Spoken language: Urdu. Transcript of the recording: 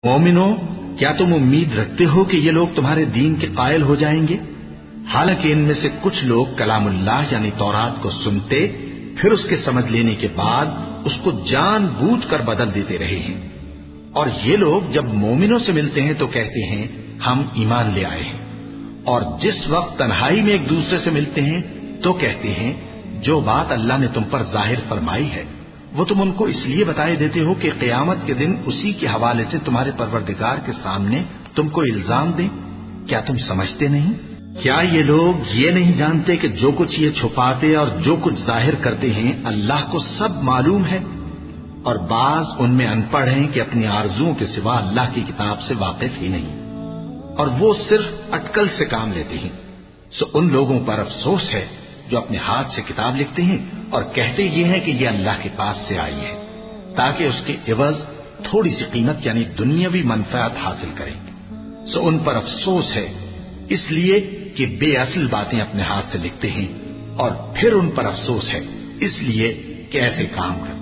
مومنو، کیا تم امید رکھتے ہو کہ یہ لوگ تمہارے دین کے قائل ہو جائیں گے؟ حالانکہ ان میں سے کچھ لوگ کلام اللہ یعنی تورات کو سنتے پھر اس کے سمجھ لینے کے بعد اس کو جان بوجھ کر بدل دیتے رہے ہیں، اور یہ لوگ جب مومنوں سے ملتے ہیں تو کہتے ہیں ہم ایمان لے آئے ہیں، اور جس وقت تنہائی میں ایک دوسرے سے ملتے ہیں تو کہتے ہیں جو بات اللہ نے تم پر ظاہر فرمائی ہے وہ تم ان کو اس لیے بتائے دیتے ہو کہ قیامت کے دن اسی کے حوالے سے تمہارے پروردگار کے سامنے تم کو الزام دیں۔ کیا تم سمجھتے نہیں؟ کیا یہ لوگ یہ نہیں جانتے کہ جو کچھ یہ چھپاتے اور جو کچھ ظاہر کرتے ہیں اللہ کو سب معلوم ہے؟ اور بعض ان میں ان پڑھ ہیں کہ اپنی آرزوؤں کے سوا اللہ کی کتاب سے واقف ہی نہیں، اور وہ صرف اٹکل سے کام لیتے ہیں۔ سو ان لوگوں پر افسوس ہے جو اپنے ہاتھ سے کتاب لکھتے ہیں اور کہتے یہ ہیں کہ یہ اللہ کے پاس سے آئی ہے تاکہ اس کے عوض تھوڑی سی قیمت یعنی دنیاوی منفعت حاصل کریں۔ سو ان پر افسوس ہے اس لیے کہ بے اصل باتیں اپنے ہاتھ سے لکھتے ہیں، اور پھر ان پر افسوس ہے اس لیے کہ ایسے کام کرتے